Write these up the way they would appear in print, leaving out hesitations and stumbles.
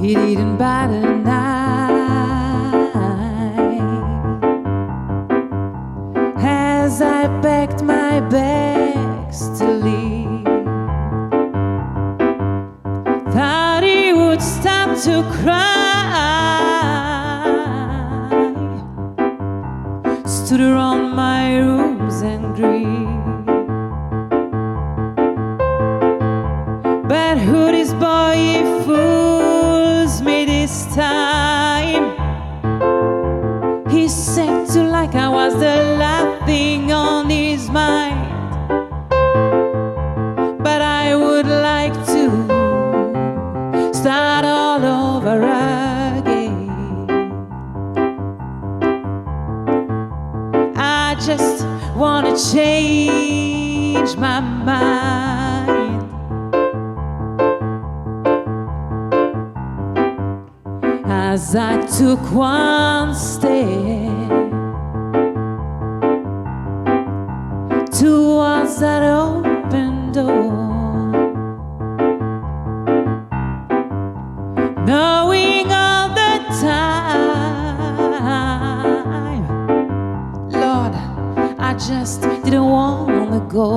He didn't bat an eye as I packed my bags to leave. Thought he would stop to cry, stood around my rooms and grieved. But who this boy, he fools me this time. He said to like I was the last thing on his mind. But I would like to start all over again. I just wanna change my mind. As I took one step towards that open door, knowing all the time, Lord, I just didn't want to go.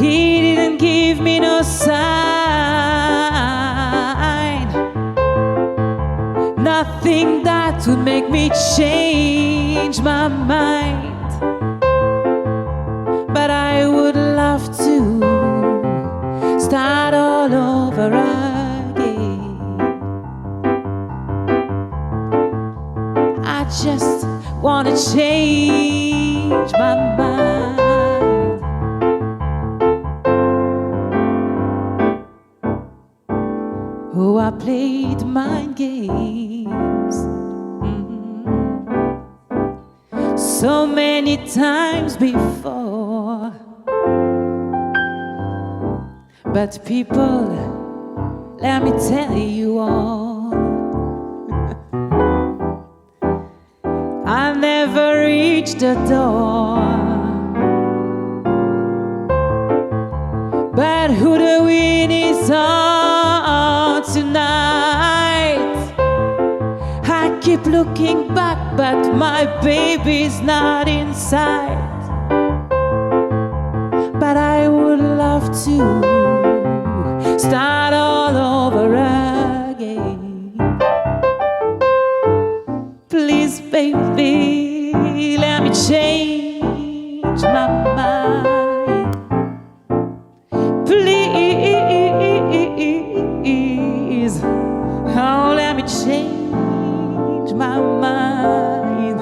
He didn't give me no sign, nothing that would make me change my mind. But I would love to start all over again. I just wanna change my mind. Oh, I played mind games so many times before. But people, let me tell you all, I never reached the door. But who the win is on tonight? I keep looking back, but my baby's not inside. But I would love to start all over again. Please, baby, let me change my mind. Please, oh, let me change my mind.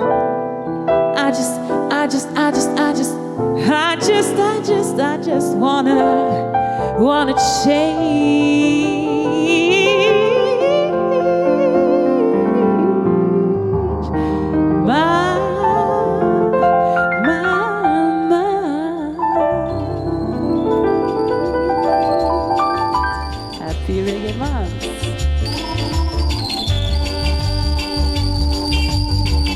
I just wanna change